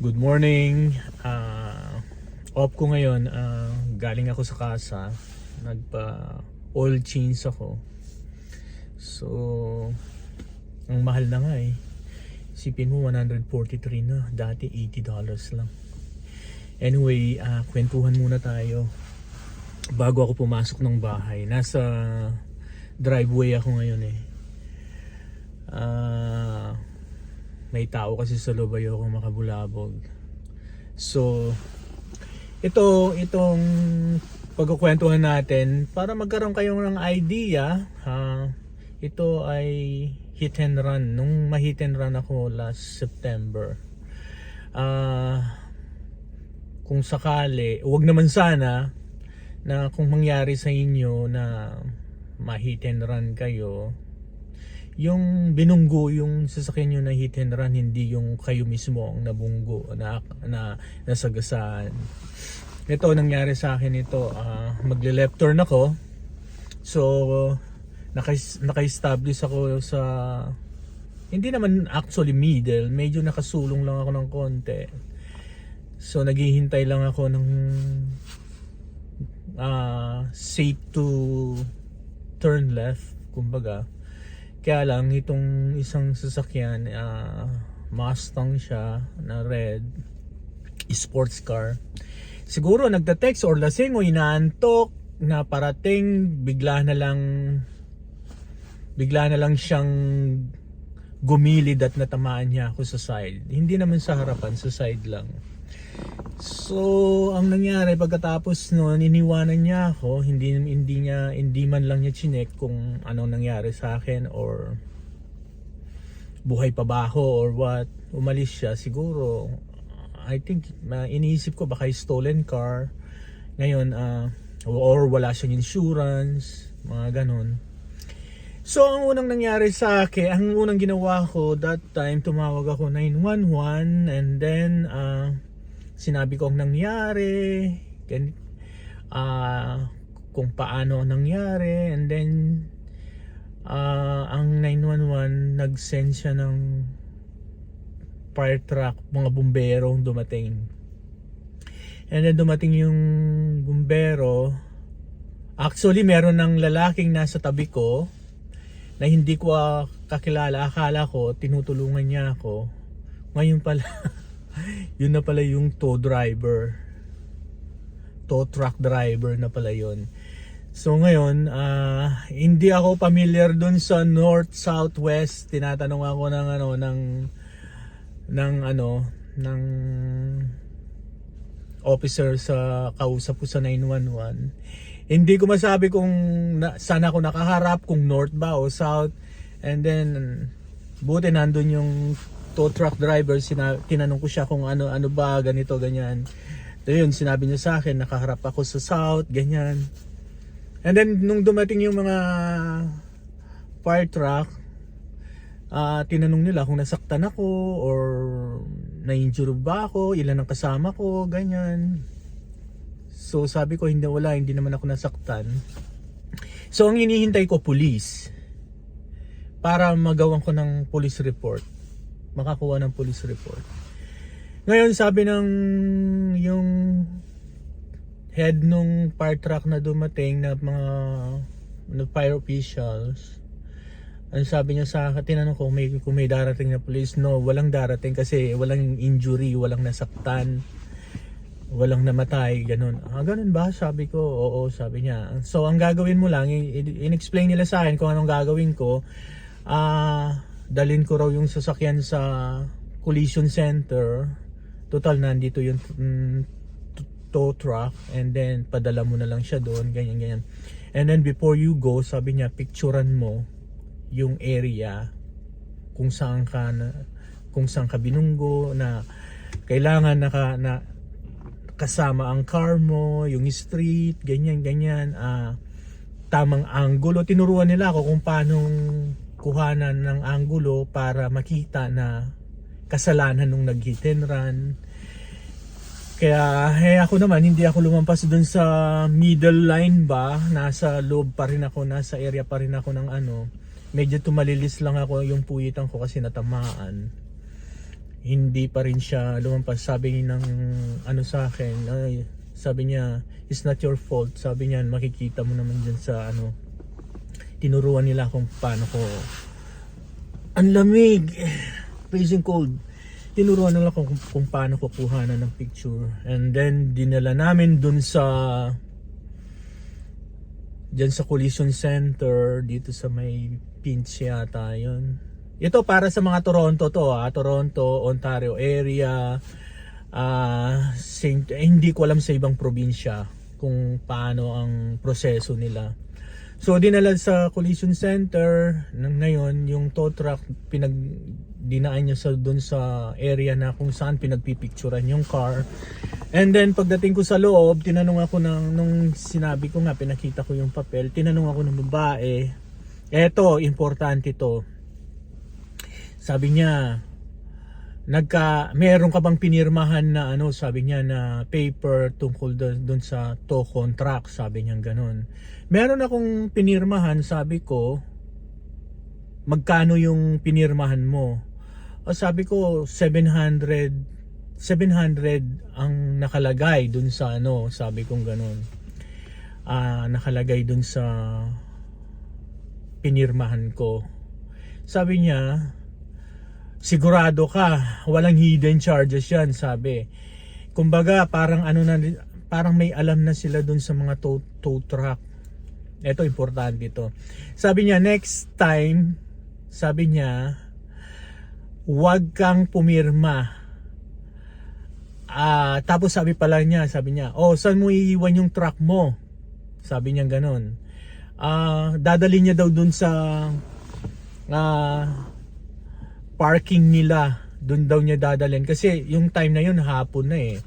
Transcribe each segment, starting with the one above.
Good morning. Off ko ngayon. Galing ako sa casa. Nagpa oil change ako. So, ang mahal na nga eh. Isipin mo, 143 na. Dati $80 lang. Anyway, kwentuhan muna tayo bago ako pumasok ng bahay. Nasa driveway ako ngayon eh. May tao kasi sa loob, ayoko makabulabog. So, itong pagkukwentuhan natin para magkaroon kayo ng idea. Ito ay hit and run. Nung ma-hit and run ako last September, kung sakali, wag naman sana na kung mangyari sa inyo na ma-hit and run kayo, yung binunggo yung sasakyan nyo na hit and run, hindi yung kayo mismo ang nabunggo na nasagasaan. Ito nangyari sa akin ito. Magle-left turn ako. So naka-establish ako sa, hindi naman actually middle, medyo nakasulong lang ako ng konti. So naghihintay lang ako ng safe to turn left, kumbaga. Kaya lang itong isang sasakyan, Mustang siya na red, sports car. Siguro nagte-text or lasing o inaantok na parating, bigla na lang siyang gumilid at natamaan niya ako sa side. Hindi naman sa harapan, sa side lang. So, ang nangyari pagkatapos noon, iniwanan niya ako, hindi man lang niya chinek kung anong nangyari sa akin or buhay pa ba ako or what. Umalis siya siguro. I think iniisip ko baka stolen car. Ngayon or wala siyang insurance, mga ganon. So, ang unang nangyari sa akin, ang unang ginawa ko that time, tumawag ako 911 and then sinabi ko ang nangyari, kung paano nangyari, and then ang 911 nag-send siya ng fire truck, mga bumbero dumating. And then dumating yung bumbero. Actually, meron ng lalaking nasa tabi ko na hindi ko kakilala. Akala ko tinutulungan niya ako. Ngayon pala yun na pala yung tow truck driver na pala yun. So ngayon, hindi ako familiar dun sa north, south, west. Tinatanong ako ng officer sa kausap ko sa 911. Hindi ko masabi kung saan ako nakaharap, kung north ba o south. And then buti nandun yung tow truck driver, tinanong ko siya kung ano ba, ganito, ganyan. So yun, sinabi niya sa akin, nakaharap ako sa south, ganyan. And then, nung dumating yung mga fire truck, tinanong nila kung nasaktan ako or na-injure ba ako, ilan ang kasama ko, ganyan. So sabi ko, hindi naman ako nasaktan. So ang hinihintay ko, police, para magawan ko ng police report, makakuha ng police report. Ngayon sabi ng yung head nung fire truck na dumating na mga fire officials, ang sabi niya sa akin, tinanong ko kung may darating na police. No, walang darating kasi walang injury, walang nasaktan, walang namatay, ganun. Ganun ba? Sabi ko, oo, sabi niya. So ang gagawin mo lang, in-explain nila sa akin kung anong gagawin ko. Dalhin ko raw yung sasakyan sa collision center. Total nandito yung tow truck, and then padala mo na lang siya doon, ganyan. And then before you go, sabi niya, picturean mo yung area kung saan ka binunggo, na kailangan na kasama ang car mo, yung street, ganyan. Tamang angulo. Tinuruan nila ako kung paano kuhanan ng angulo para makita na kasalanan nung nag-hit and run. Kaya ako naman, hindi ako lumampas dun sa middle line ba, nasa loob pa rin ako, nasa area pa rin ako ng medyo tumalilis lang ako yung puwitan ko kasi natamaan. hindi pa rin siya lumampas. Sabi ng ano sa akin, ay, sabi niya, it's not your fault. Sabi niya, makikita mo naman dyan sa ano, tinuruan nila kung paano ko, ang lamig, freezing cold. Tinuruan nila kung paano ko kuhanan ng picture. And then dinala namin dun sa dyan sa collision center dito sa may Pinch yata yun. Ito para sa mga Toronto to, Toronto, Ontario area, hindi ko alam sa ibang probinsya kung paano ang proseso nila. So dinala sa collision center ngayon yung tow truck, dinaan niya doon sa area na kung saan pinagpipicturan yung car. And then pagdating ko sa loob, tinanong ako nung sinabi ko nga, pinakita ko yung papel, tinanong ako ng babae, eto, importante to. Sabi niya, meron ka bang pinirmahan na ano, sabi niya na paper tungkol doon sa tow contract, sabi niya ganun. Meron akong pinirmahan, sabi ko, magkano yung pinirmahan mo? O sabi ko 700 ang nakalagay dun sa ano, sabi kong ganun. Nakalagay dun sa pinirmahan ko. Sabi niya, sigurado ka, walang hidden charges yan, sabi. Kumbaga, parang ano na, parang may alam na sila dun sa mga tow truck. Ito, importante ito. Sabi niya, next time, sabi niya, huwag kang pumirma. Tapos sabi niya, oh, saan mo iiwan yung truck mo? Sabi niya ganon. Dadali niya daw dun sa parking nila. Dun daw niya dadalhin. Kasi yung time na yun, hapon na eh.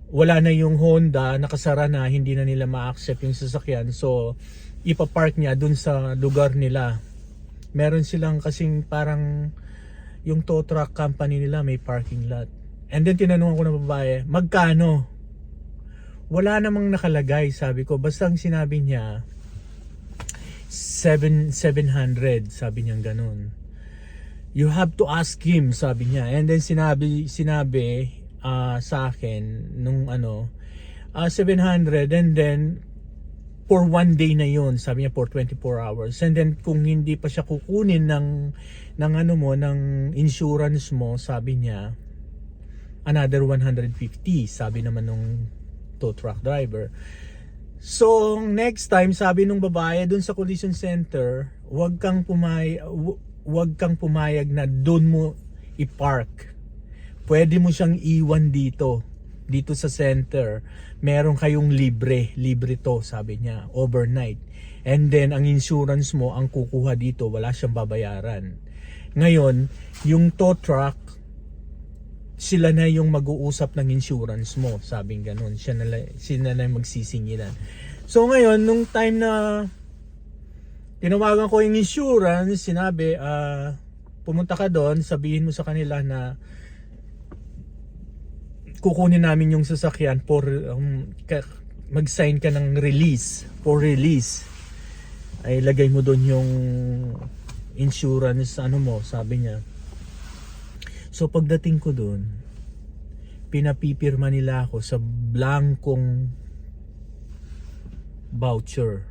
Wala na yung Honda, nakasara na, hindi na nila ma-accept yung sasakyan. So, ipapark niya dun sa lugar nila. Meron silang kasing parang yung tow truck company nila may parking lot. And then tinanong ako ng babae, magkano? Wala namang nakalagay, sabi ko. Basta ang sinabi niya, 700, sabi niya ganun. You have to ask him, sabi niya. And then sinabi sa akin nung 700, and then for one day na yun, sabi niya, for 24 hours. And then kung hindi pa siya kukunin ng insurance mo, sabi niya, another 150, sabi naman nung tow truck driver. So next time, sabi nung babae dun sa collision center, wag kang pumayag na dun mo i-park. Pwede mo siyang iwan dito sa center. Meron kayong libre to, sabi niya, overnight. And then ang insurance mo ang kukuha dito, wala siyang babayaran. Ngayon, yung tow truck, sila na yung mag-uusap ng insurance mo, sabing ganun. Sila na yung magsisingilan. So ngayon, nung time na tinawagan ko yung insurance, sinabi, pumunta ka doon, sabihin mo sa kanila na kukunin namin yung sasakyan for mag-sign ka ng release, for release. Ay lagay mo doon yung insurance mo, sabi niya. So pagdating ko doon, pinapipirma nila ako sa blankong voucher.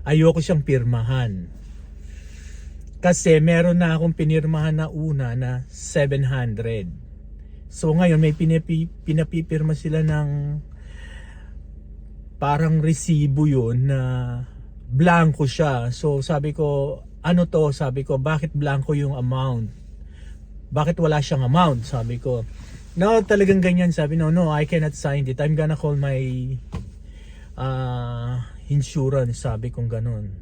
Ayoko siyang pirmahan. Kasi meron na akong pinirmahan na una na 700. So ngayon may pinapipirma sila ng parang resibo yun na blanco siya. So sabi ko, ano to? Sabi ko, bakit blanco yung amount? Bakit wala siyang amount? Sabi ko, no, talagang ganyan. Sabi, no, I cannot sign it. I'm gonna call my insurance. Sabi kong ganun.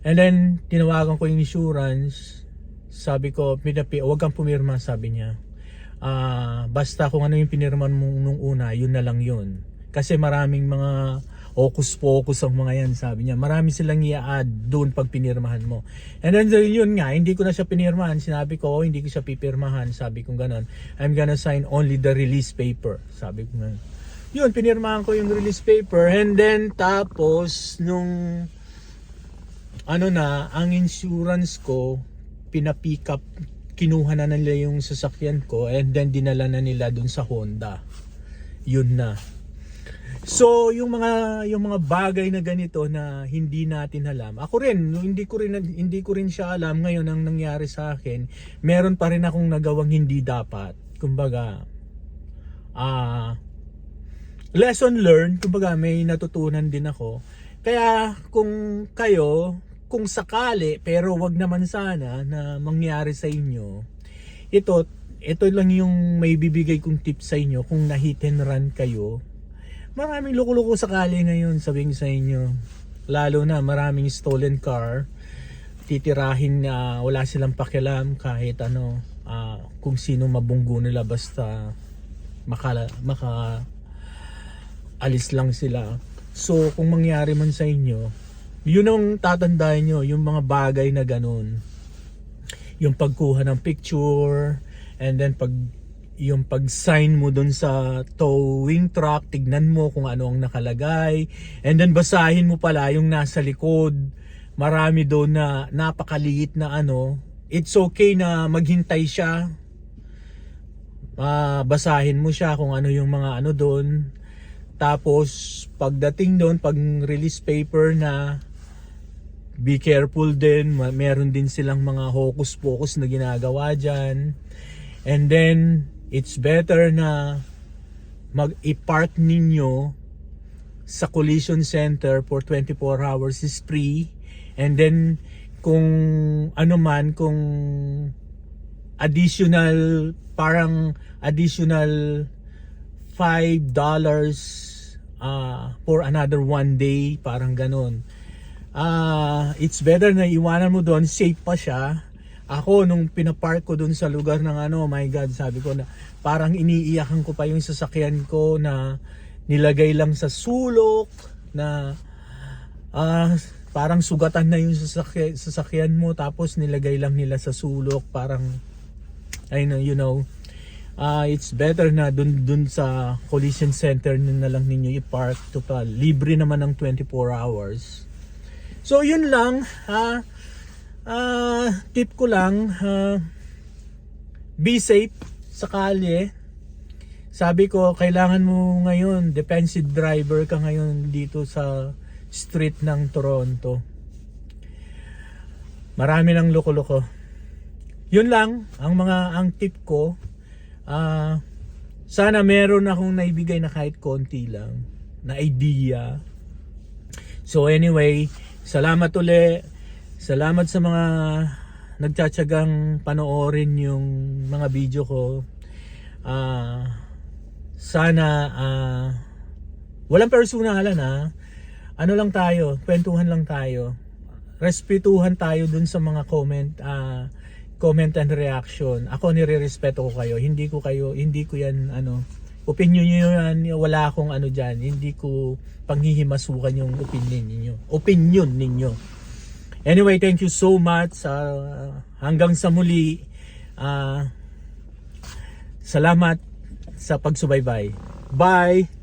And then tinawagan ko yung insurance. Sabi ko, huwag kang pumirma, sabi niya. Basta kung ano yung pinirman mo nung una, yun na lang yun. Kasi maraming mga hocus-pocus ang mga yan, sabi niya. Marami silang i-add doon pag pinirmahan mo. And then yun nga, hindi ko na siya pinirmahan. Sinabi ko, hindi ko siya pipirmahan. Sabi ko ganon. I'm gonna sign only the release paper. Sabi ko ganon. Yun, pinirmahan ko yung release paper. And then tapos nung ano na, ang insurance ko, pinapick up, kinuha na nila yung sasakyan ko and then dinala na nila dun sa Honda. Yun na. So, yung mga bagay na ganito na hindi natin alam. Ako rin, hindi ko rin siya alam ngayon ang nangyari sa akin. Meron pa rin akong nagawang hindi dapat. Kumbaga, lesson learned, kumbaga may natutunan din ako. Kaya kung kayo, kung sakali, pero wag naman sana na mangyari sa inyo, ito lang yung may bibigay kong tip sa inyo kung na-hit and run kayo. Maraming loko-loko sakali ngayon, sabihin sa inyo. Lalo na maraming stolen car, titirahin na wala silang pakialam kahit ano, kung sino mabunggo nila basta maka alis lang sila. So kung mangyari man sa inyo, yun ang tatandaan nyo, yung mga bagay na ganun. Yung pagkuha ng picture, and then yung pag-sign mo dun sa towing truck, tignan mo kung ano ang nakalagay, and then basahin mo pala yung nasa likod. Marami doon na napakaliit na ano. It's okay na maghintay siya. Basahin mo siya kung ano yung mga ano doon. Tapos pagdating doon, pag release paper na, be careful din. Meron din silang mga hocus-pocus na ginagawa dyan. And then it's better na i-park ninyo sa collision center for 24 hours is free. And then kung ano man, kung additional, parang additional $5 for another 1 day, parang ganun. It's better na iwanan mo doon, safe pa siya. Ako nung pinapark ko doon sa lugar ng ano, my God, sabi ko na parang iniiyakan ko pa yung sasakyan ko na nilagay lang sa sulok na parang sugatan na yung sasakyan mo, tapos nilagay lang nila sa sulok, parang you know, it's better na dun sa collision center na lang ninyo i-park. Total, libre naman ng 24 hours. So yun lang, tip ko lang, be safe sa kalye. Sabi ko, kailangan mo ngayon, defensive driver ka ngayon dito sa street ng Toronto. Marami ng loko-loko. Yun lang ang tip ko. Sana meron akong naibigay na kahit konti lang na idea. So anyway, salamat uli. Salamat sa mga nagtsatsagang panoorin yung mga video ko. Sana walang personalan ano lang tayo, kwentuhan lang tayo. Respetuhan tayo dun sa mga comment and reaction. Ako nire-respeto ko kayo. Hindi ko yan opinion niyo yan, wala akong ano diyan. Hindi ko panghihimasukan yung opinion ninyo. Anyway, thank you so much. Hanggang sa muli. Salamat sa pagsubaybay. Bye.